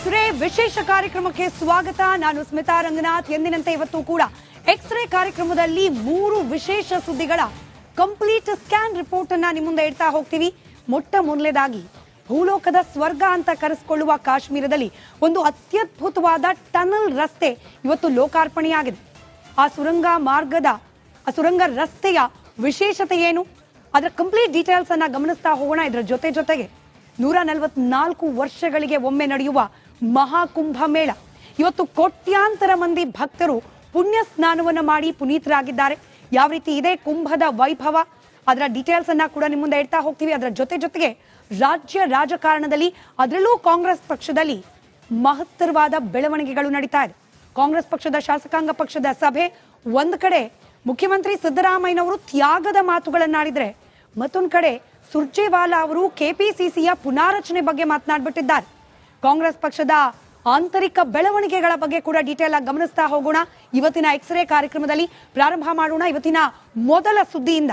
X ray ವಿಶೇಷ ಕಾರ್ಯಕ್ರಮಕ್ಕೆ ಸ್ವಾಗತ. ನಾನು ಸ್ಮಿತಾ ರಂಗನಾಥ್. ಎಂದಿನಂತೆ ಇವತ್ತು ಕೂಡ ಎಕ್ಸ್ರೇ ಕಾರ್ಯಕ್ರಮದಲ್ಲಿ 3 ವಿಶೇಷ ಸುದ್ದಿಗಳ ಕಂಪ್ಲೀಟ್ ಸ್ಕ್ಯಾನ್ ರಿಪೋರ್ಟ್ ಅನ್ನ ನಿಮ್ಮ ಮುಂದೆ ಇಡ್ತಾ ಹೋಗ್ತೀವಿ. ಮೊಟ್ಟ ಮೊದಲನೇದಾಗಿ ಭೂಲೋಕದ ಸ್ವರ್ಗ ಅಂತ ಕರೆಸಿಕೊಳ್ಳುವ ಕಾಶ್ಮೀರದಲ್ಲಿ ಒಂದು ಅತ್ಯದ್ಭುತವಾದ ಟನಲ್ ರಸ್ತೆ ಇವತ್ತು ಲೋಕಾರ್ಪಣೆಯಾಗಿದೆ. ಆ ಸುರಂಗ ರಸ್ತೆಯ ವಿಶೇಷತೆ ಏನು, ಅದರ ಕಂಪ್ಲೀಟ್ ಡೀಟೇಲ್ಸ್ ಅನ್ನ ಗಮನಿಸ್ತಾ ಹೋಗೋಣ. ಇದರ ಜೊತೆಗೆ 144 ವರ್ಷಗಳಿಗೆ ಒಮ್ಮೆ ನಡೆಯುವ ಮಹಾಕುಂಭ ಮೇಳ. ಇವತ್ತು ಕೋಟ್ಯಾಂತರ ಮಂದಿ ಭಕ್ತರು ಪುಣ್ಯ ಸ್ನಾನವನ್ನು ಮಾಡಿ ಪುನೀತರಾಗಿದ್ದಾರೆ. ಯಾವ ರೀತಿ ಇದೆ ಕುಂಭದ ವೈಭವ, ಅದರ ಡೀಟೇಲ್ಸ್ ಅನ್ನ ಕೂಡ ನಿಮ್ಮ ಮುಂದೆ ಇಡ್ತಾ ಹೋಗ್ತೀವಿ. ಅದರ ಜೊತೆಗೆ ರಾಜ್ಯ ರಾಜಕಾರಣದಲ್ಲಿ, ಅದರಲ್ಲೂ ಕಾಂಗ್ರೆಸ್ ಪಕ್ಷದಲ್ಲಿ ಮಹತ್ತರವಾದ ಬೆಳವಣಿಗೆಗಳು ನಡೀತಾ ಇದೆ. ಕಾಂಗ್ರೆಸ್ ಪಕ್ಷದ ಶಾಸಕಾಂಗ ಪಕ್ಷದ ಸಭೆ ಒಂದ್ ಕಡೆ ಮುಖ್ಯಮಂತ್ರಿ ಸಿದ್ದರಾಮಯ್ಯನವರು ತ್ಯಾಗದ ಮಾತುಗಳನ್ನಾಡಿದ್ರೆ, ಮತ್ತೊಂದು ಕಡೆ ಸುರ್ಜೇವಾಲಾ ಅವರು ಕೆಪಿಸಿಸಿಯ ಪುನಾರಚನೆ ಬಗ್ಗೆ ಮಾತನಾಡ್ಬಿಟ್ಟಿದ್ದಾರೆ. ಕಾಂಗ್ರೆಸ್ ಪಕ್ಷದ ಆಂತರಿಕ ಬೆಳವಣಿಗೆಗಳ ಬಗ್ಗೆ ಕೂಡ ಡೀಟೇಲ್ ಆಗಿ ಗಮನಿಸ್ತಾ ಹೋಗೋಣ. ಇವತ್ತಿನ ಎಕ್ಸ್ರೇ ಕಾರ್ಯಕ್ರಮದಲ್ಲಿ ಪ್ರಾರಂಭ ಮಾಡೋಣ. ಇವತ್ತಿನ ಮೊದಲ ಸುದ್ದಿಯಿಂದ,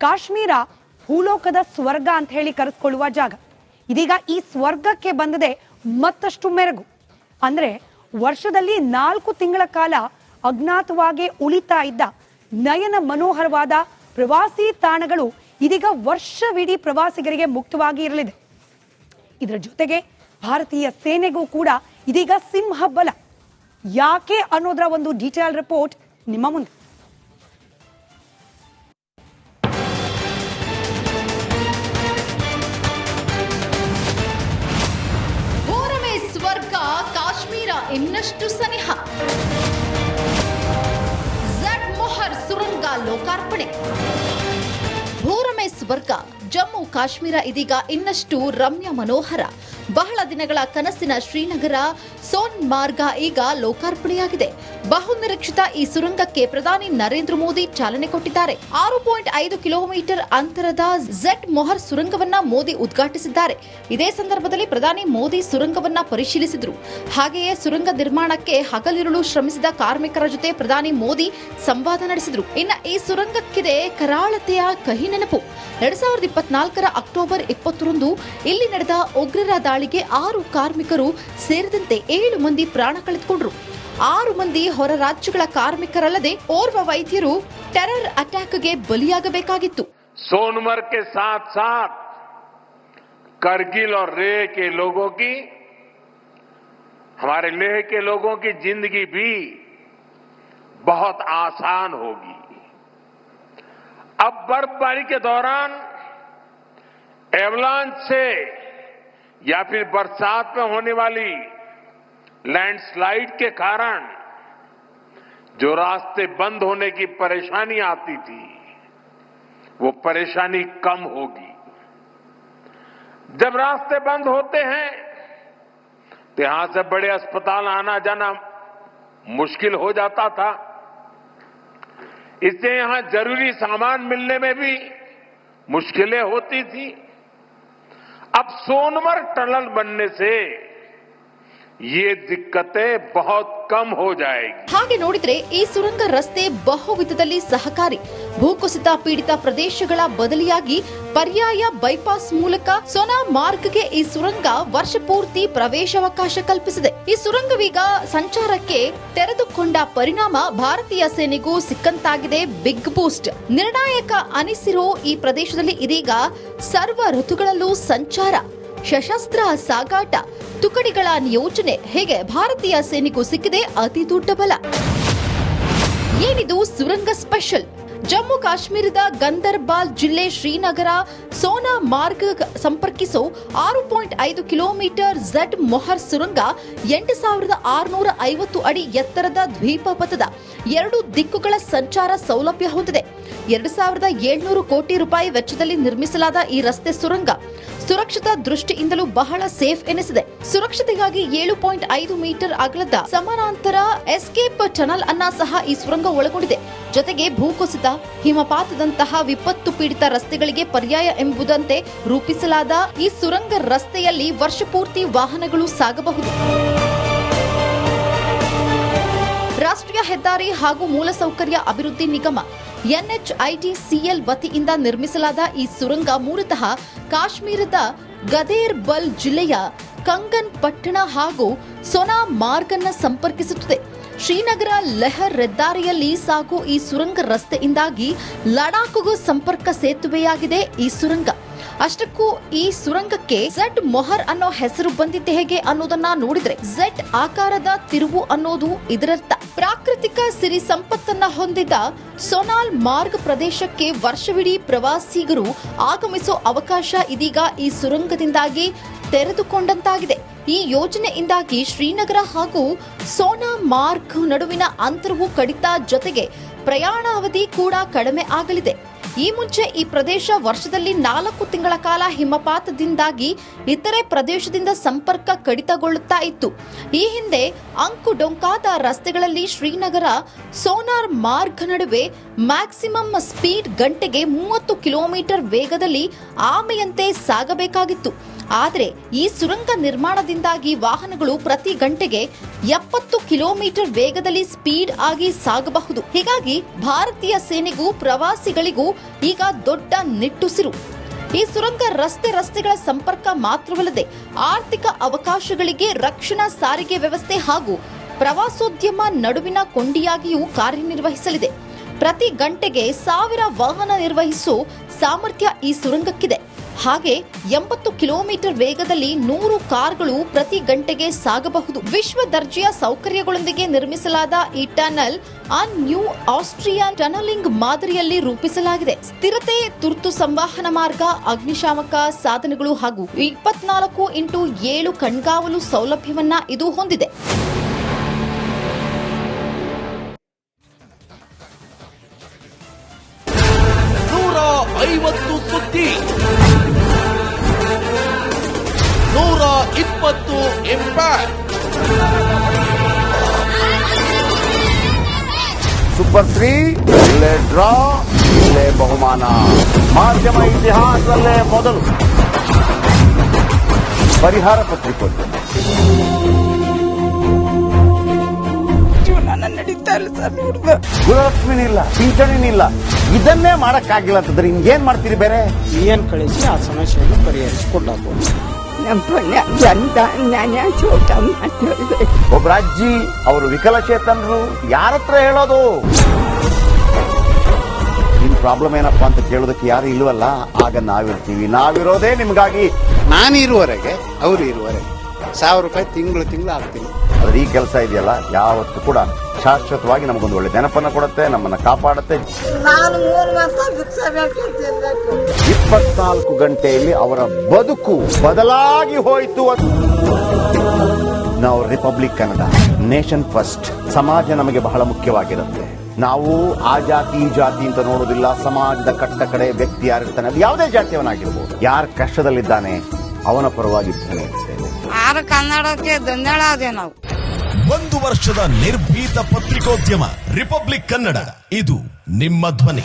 ಕಾಶ್ಮೀರ ಭೂಲೋಕದ ಸ್ವರ್ಗ ಅಂತ ಹೇಳಿ ಕರೆಸಿಕೊಳ್ಳುವ ಜಾಗ ಇದೀಗ ಈ ಸ್ವರ್ಗಕ್ಕೆ ಬಂದದೆ ಮತ್ತಷ್ಟು ಮೆರುಗು. ಅಂದ್ರೆ ವರ್ಷದಲ್ಲಿ 4 ತಿಂಗಳ ಕಾಲ ಅಜ್ಞಾತವಾಗಿ ಉಳಿತಾ ಇದ್ದ ನಯನ ಮನೋಹರವಾದ ಪ್ರವಾಸಿ ತಾಣಗಳು ಇದೀಗ ವರ್ಷವಿಡೀ ಪ್ರವಾಸಿಗರಿಗೆ ಮುಕ್ತವಾಗಿ ಇರಲಿದೆ. ಇದರ ಜೊತೆಗೆ ಭಾರತೀಯ ಸೇನೆಗೂ ಕೂಡ ಇದೀಗ ಸಿಂಹಬಲ. ಯಾಕೆ ಅನ್ನೋದರ ಒಂದು ಡೀಟೇಲ್ ರಿಪೋರ್ಟ್ ನಿಮ್ಮ ಮುಂದೆ. ಭೂರಮೆ ಸ್ವರ್ಗ, ಕಾಶ್ಮೀರ ಇನ್ನಷ್ಟು ಸನಿಹ. ಝಡ್ ಮೊಹರ್ ಸುರಂಗ ಲೋಕಾರ್ಪಣೆ. ಭೂರಮೆ ಸ್ವರ್ಗ ಜಮ್ಮು ಕಾಶ್ಮೀರ ಇದೀಗ ಇನ್ನಷ್ಟು ರಮ್ಯ ಮನೋಹರ. ಬಹಳ ದಿನಗಳ ಕನಸಿನ ಶ್ರೀನಗರ ಸೋನ್ ಮಾರ್ಗ ಈಗ ಲೋಕಾರ್ಪಣೆಯಾಗಿದೆ. ಬಹುನಿರೀಕ್ಷಿತ ಈ ಸುರಂಗಕ್ಕೆ ಪ್ರಧಾನಿ ನರೇಂದ್ರ ಮೋದಿ ಚಾಲನೆ ಕೊಟ್ಟಿದ್ದಾರೆ. 6.5 ಕಿಲೋಮೀಟರ್ ಅಂತರದ ಝಡ್ ಮೊಹರ್ ಸುರಂಗವನ್ನ ಮೋದಿ ಉದ್ಘಾಟಿಸಿದ್ದಾರೆ. ಇದೇ ಸಂದರ್ಭದಲ್ಲಿ ಪ್ರಧಾನಿ ಮೋದಿ ಸುರಂಗವನ್ನ ಪರಿಶೀಲಿಸಿದರು. ಹಾಗೆಯೇ ಸುರಂಗ ನಿರ್ಮಾಣಕ್ಕೆ ಹಗಲಿರುಳು ಶ್ರಮಿಸಿದ ಕಾರ್ಮಿಕರ ಜೊತೆ ಪ್ರಧಾನಿ ಮೋದಿ ಸಂವಾದ ನಡೆಸಿದರು. ಇನ್ನು ಈ ಸುರಂಗಕ್ಕಿದೆ ಕರಾಳತೆಯ ಕಹಿ ನೆನಪು. 2024 ಅಕ್ಟೋಬರ್ 20ರಂದು ಇಲ್ಲಿ ನಡೆದ ಉಗ್ರರ ದಾಳಿಗೆ 6 ಕಾರ್ಮಿಕರು ಸೇರಿದಂತೆ 7 ಮಂದಿ ಪ್ರಾಣ ಕಳೆದುಕೊಂಡರು. 6 ಮಂದಿ ಹೊರ ರಾಜ್ಯಗಳ ಕಾರ್ಮಿಕರಲ್ಲದೆ ಓರ್ವ ವೈದ್ಯರು ಟೆರರ್ ಅಟ್ಯಾಕ್ಗೆ ಬಲಿಯಾಗಬೇಕಾಗಿತ್ತು. सोनमर्ग के साथ साथ करगिल और लेह के लोगों की, हमारे लेह के लोगों की जिंदगी भी बहुत आसान होगी. अब बर्फबारी के दौरान एवलांच से या फिर बरसात में होने वाली लैंडस्लाइड के कारण जो रास्ते बंद होने की परेशानी आती थी, वो परेशानी कम होगी. जब रास्ते बंद होते हैं तो यहां से बड़े अस्पताल आना जाना मुश्किल हो जाता था. इससे यहां जरूरी सामान मिलने में भी मुश्किलें होती थी. अब सोनमर्ग टनल बनने से ये दिक्कतें बहुत कम हो जाएगी. ಹಾಗೆ ನೋಡಿದ್ರೆ ಈ ಸುರಂಗ ರಸ್ತೆ ಬಹುವಿಧದಲ್ಲಿ ಸಹಕಾರಿ. ಭೂಕುಸಿತ ಪೀಡಿತ ಪ್ರದೇಶಗಳ ಬದಲಿಯಾಗಿ ಪರ್ಯಾಯ ಬೈಪಾಸ್ ಮೂಲಕ ಸೋನಾ ಮಾರ್ಗ್ಗೆ ಈ ಸುರಂಗ ವರ್ಷ ಪೂರ್ತಿ ಪ್ರವೇಶಾವಕಾಶ ಕಲ್ಪಿಸಿದೆ. ಈ ಸುರಂಗವೀಗ ಸಂಚಾರಕ್ಕೆ ತೆರೆದುಕೊಂಡ ಪರಿಣಾಮ ಭಾರತೀಯ ಸೇನೆಗೂ ಸಿಕ್ಕಂತಾಗಿದೆ ಬಿಗ್ ಬೂಸ್ಟ್. ನಿರ್ಣಾಯಕ ಅನಿಸಿರೋ ಈ ಪ್ರದೇಶದಲ್ಲಿ ಇದೀಗ ಸರ್ವ ಋತುಗಳಲ್ಲೂ ಸಂಚಾರ, ಸಶಸ್ತ್ರ ಸಾಗಾಟ, ತುಕಡಿಗಳ ನಿಯೋಜನೆ, ಹೇಗೆ ಭಾರತೀಯ ಸೇನೆಗೂ ಸಿಕ್ಕಿದೆ ಅತಿ ದೊಡ್ಡ ಬಲ. ಏನಿದು ಸುರಂಗ ಸ್ಪೆಷಲ್? ಜಮ್ಮು ಕಾಶ್ಮೀರದ ಗಂದರ್ಬಾಲ್ ಜಿಲ್ಲೆ ಶ್ರೀನಗರ ಸೋನಾ ಮಾರ್ಗ್ ಸಂಪರ್ಕಿಸೋ 6.5 ಕಿಲೋಮೀಟರ್ ಝಡ್ ಮೊಹರ್ ಸುರಂಗ 8650 ಅಡಿ ಎತ್ತರದ ದ್ವೀಪ ಪಥದ 2 ದಿಕ್ಕುಗಳ ಸಂಚಾರ ಸೌಲಭ್ಯ ಹೊಂದಿದೆ. 2700 ಕೋಟಿ ರೂಪಾಯಿ ವೆಚ್ಚದಲ್ಲಿ ನಿರ್ಮಿಸಲಾದ ಈ ರಸ್ತೆ ಸುರಂಗ ಸುರಕ್ಷತಾ ದೃಷ್ಟಿಯಿಂದಲೂ ಬಹಳ ಸೇಫ್ ಎನಿಸಿದೆ. ಸುರಕ್ಷತೆಗಾಗಿ 7.5 ಮೀಟರ್ ಅಗಲದ ಸಮಾನಾಂತರ ಎಸ್ಕೇಪ್ ಟನಲ್ ಅನ್ನ ಸಹ ಈ ಸುರಂಗ ಒಳಗೊಂಡಿದೆ. ಜೊತೆಗೆ ಭೂಕುಸಿತ, ಹಿಮಪಾತದಂತಹ ವಿಪತ್ತು ಪೀಡಿತ ರಸ್ತೆಗಳಿಗೆ ಪರ್ಯಾಯ ಎಂಬುದಂತೆ ರೂಪಿಸಲಾದ ಈ ಸುರಂಗ ರಸ್ತೆಯಲ್ಲಿ ವರ್ಷಪೂರ್ತಿ ವಾಹನಗಳು ಸಾಗಬಹುದು. ರಾಷ್ಟ್ರೀಯ ಹೆದ್ದಾರಿ ಹಾಗೂ ಮೂಲಸೌಕರ್ಯ ಅಭಿವೃದ್ಧಿ ನಿಗಮ ಎನ್ಎಚ್ಐಡಿಸಿಎಲ್ ವತಿಯಿಂದ ನಿರ್ಮಿಸಲಾದ ಈ ಸುರಂಗ ಮೂಲತಃ ಕಾಶ್ಮೀರದ ಗದೇರ್ ಬಲ್ ಜಿಲ್ಲೆಯ ಕಂಗನ್ ಪಟ್ಟಣ ಹಾಗೂ ಸೊನಾ ಮಾರ್ಗ್ ಅನ್ನ ಸಂಪರ್ಕಿಸುತ್ತದೆ. ಶ್ರೀನಗರ ಲೆಹರ್ ಹೆದ್ದಾರಿಯಲ್ಲಿ ಸಾಗೋ ಈ ಸುರಂಗ ರಸ್ತೆಯಿಂದಾಗಿ ಲಡಾಖ್ಗೂ ಸಂಪರ್ಕ ಸೇತುವೆಯಾಗಿದೆ ಈ ಸುರಂಗ. ಅಷ್ಟಕ್ಕೂ ಈ ಸುರಂಗಕ್ಕೆ ಝೆಡ್ ಮೊಹರ್ ಅನ್ನೋ ಹೆಸರು ಬಂದಿದ್ದೆ ಹೇಗೆ ಅನ್ನೋದನ್ನ ನೋಡಿದ್ರೆ ಝೆಡ್ ಆಕಾರದ ತಿರುವು ಅನ್ನೋದು ಇದರರ್ಥ. ಪ್ರಾಕೃತಿಕ ಸಿರಿ ಸಂಪತ್ತನ್ನ ಹೊಂದಿದ ಸೊನಾಲ್ ಮಾರ್ಗ್ ಪ್ರದೇಶಕ್ಕೆ ವರ್ಷವಿಡೀ ಪ್ರವಾಸಿಗರು ಆಗಮಿಸೋ ಅವಕಾಶ ಇದೀಗ ಈ ಸುರಂಗದಿಂದಾಗಿ ತೆರೆದುಕೊಂಡಂತಾಗಿದೆ. ಈ ಯೋಜನೆಯಿಂದಾಗಿ ಶ್ರೀನಗರ ಹಾಗೂ ಸೋನಾ ಮಾರ್ಗ್ ನಡುವಿನ ಅಂತರವು ಕಡಿತ, ಜೊತೆಗೆ ಪ್ರಯಾಣಾವಧಿ ಕೂಡ ಕಡಿಮೆ ಆಗಲಿದೆ. ಈ ಮುಂಚೆ ಈ ಪ್ರದೇಶ ವರ್ಷದಲ್ಲಿ 4 ತಿಂಗಳ ಕಾಲ ಹಿಮಪಾತದಿಂದಾಗಿ ಇತರೆ ಪ್ರದೇಶದಿಂದ ಸಂಪರ್ಕ ಕಡಿತಗೊಳ್ಳುತ್ತಾ ಇತ್ತು. ಈ ಹಿಂದೆ ಅಂಕು-ಡೊಂಕಾದ ರಸ್ತೆಗಳಲ್ಲಿ ಶ್ರೀನಗರ ಸೋನಾರ್ ಮಾರ್ಗ್ ನಡುವೆ ಮ್ಯಾಕ್ಸಿಮಮ್ ಸ್ಪೀಡ್ ಗಂಟೆಗೆ 30 ಕಿಲೋಮೀಟರ್ ವೇಗದಲ್ಲಿ ಆಮೆಯಂತೆ ಸಾಗಬೇಕಾಗಿತ್ತು. ಆದರೆ ಈ ಸುರಂಗ ನಿರ್ಮಾಣದಿಂದಾಗಿ ವಾಹನಗಳು ಪ್ರತಿ ಗಂಟೆಗೆ 70 ಕಿಲೋಮೀಟರ್ ವೇಗದಲ್ಲಿ ಸ್ಪೀಡ್ ಆಗಿ ಸಾಗಬಹುದು. ಹೀಗಾಗಿ ಭಾರತೀಯ ಸೇನೆಗೂ ಪ್ರವಾಸಿಗಳಿಗೂ ಈಗ ದೊಡ್ಡ ನಿಟ್ಟುಸಿರು. ಈ ಸುರಂಗ ರಸ್ತೆಗಳ ಸಂಪರ್ಕ ಮಾತ್ರವಲ್ಲದೆ ಆರ್ಥಿಕ ಅವಕಾಶಗಳಿಗೆ, ರಕ್ಷಣಾ ಸಾರಿಗೆ ವ್ಯವಸ್ಥೆ ಹಾಗೂ ಪ್ರವಾಸೋದ್ಯಮ ನಡುವಿನ ಕೊಂಡಿಯಾಗಿಯೂ ಕಾರ್ಯನಿರ್ವಹಿಸಲಿದೆ. ಪ್ರತಿ ಗಂಟೆಗೆ 1000 ವಾಹನ ನಿರ್ವಹಿಸೋ ಸಾಮರ್ಥ್ಯ ಈ ಸುರಂಗಕ್ಕಿದೆ. ಹಾಗೆ 80 ಕಿಲೋಮೀಟರ್ ವೇಗದಲ್ಲಿ 100 ಕಾರ್ಗಳು ಪ್ರತಿ ಗಂಟೆಗೆ ಸಾಗಬಹುದು. ವಿಶ್ವ ದರ್ಜೆಯ ಸೌಕರ್ಯಗಳೊಂದಿಗೆ ನಿರ್ಮಿಸಲಾದ ಈ ಟನಲ್ ನ್ಯೂ ಆಸ್ಟ್ರಿಯನ್ ಟನಲಿಂಗ್ ಮಾದರಿಯಲ್ಲಿ ರೂಪಿಸಲಾಗಿದೆ. ಸ್ಥಿರತೆ, ತುರ್ತು ಸಂವಹನ ಮಾರ್ಗ, ಅಗ್ನಿಶಾಮಕ ಸಾಧನಗಳು ಹಾಗೂ 24x7 ಕಣ್ಗಾವಲು ಸೌಲಭ್ಯವನ್ನ ಇದು ಹೊಂದಿದೆ. ಸುದ್ದಿ 120 ಇಂಪ್ಯಾಕ್ಟ್. ಸೂಪರ್ 3 ಇಲ್ಲೇ ಡ್ರಾ, ಇಲ್ಲೇ ಬಹುಮಾನ. ಮಾಧ್ಯಮ ಇತಿಹಾಸದಲ್ಲೇ ಮೊದಲು ಪರಿಹಾರ ಪತ್ರಿಕೋದ್ಯಮ. ನಡೀತಾ ಇಲ್ಲ ಸರ್. ಗುಣಲಕ್ಷ್ಮಿನಿಲ್ಲ, ಪಿಂಚಣಿನಿಲ್ಲ, ಇದನ್ನೇ ಮಾಡಕ್ಕಾಗಿಲ್ಲ ಅಂತಂದ್ರೆ ಏನ್ ಮಾಡ್ತೀರಿ ಬೇರೆ? ಏನ್ ಕಳಿಸಿ ಆ ಸಮಸ್ಯೆಯನ್ನು ಪರಿಹರಿಸಿಕೊಡಬಹುದು. ಒಬ್ಬ ಅಜ್ಜಿ, ಅವರು ವಿಕಲಚೇತನರು, ಯಾರತ್ರ ಹೇಳೋದು? ನಿಮ್ ಪ್ರಾಬ್ಲಮ್ ಏನಪ್ಪಾ ಅಂತ ಕೇಳೋದಕ್ಕೆ ಯಾರು ಇಲ್ವಲ್ಲ. ಆಗ ನಾವಿರ್ತೀವಿ. ನಾವಿರೋದೇ ನಿಮ್ಗಾಗಿ. ನಾನು ಇರುವವರೆಗೆ, ಅವರು ಇರುವವರೆಗೆ 1000 ರೂಪಾಯಿ ತಿಂಗಳು ಆಗ್ತೀನಿ. ಆದ್ರೆ ಈ ಕೆಲಸ ಇದೆಯಲ್ಲ, ಯಾವತ್ತೂ ಕೂಡ ಶಾಶ್ವತವಾಗಿ ನಮಗೊಂದು ಒಳ್ಳೆ ನೆನಪನ್ನ ಕೊಡುತ್ತೆ, ನಮ್ಮನ್ನ ಕಾಪಾಡುತ್ತೆ. 24 ಗಂಟೆಯಲ್ಲಿ ಅವರ ಬದುಕು ಬದಲಾಗಿ ಹೋಯಿತು. ನಾವು ರಿಪಬ್ಲಿಕ್ ಕನ್ನಡ, ನೇಷನ್ ಫಸ್ಟ್. ಸಮಾಜ ನಮಗೆ ಬಹಳ ಮುಖ್ಯವಾಗಿರುತ್ತೆ. ನಾವು ಆ ಜಾತಿ ಈ ಜಾತಿ ಅಂತ ನೋಡೋದಿಲ್ಲ. ಸಮಾಜದ ಕಟ್ಟ ಕಡೆ ವ್ಯಕ್ತಿ ಯಾರಿರ್ತಾನೆ, ಅದು ಯಾವುದೇ ಜಾತಿಯವನಾಗಿರ್ಬೋದು, ಯಾರ ಕಷ್ಟದಲ್ಲಿದ್ದಾನೆ ಅವನ ಪರವಾಗಿದ್ದಾನೆ. ಕನ್ನಡಕ್ಕೆ ಧನ್ಯವಾದ. ನಾವು 1 ವರ್ಷದ ನಿರ್ಭೀತ ಪತ್ರಿಕೋದ್ಯಮ ರಿಪಬ್ಲಿಕ್ ಕನ್ನಡ. ಇದು ನಿಮ್ಮ ಧ್ವನಿ.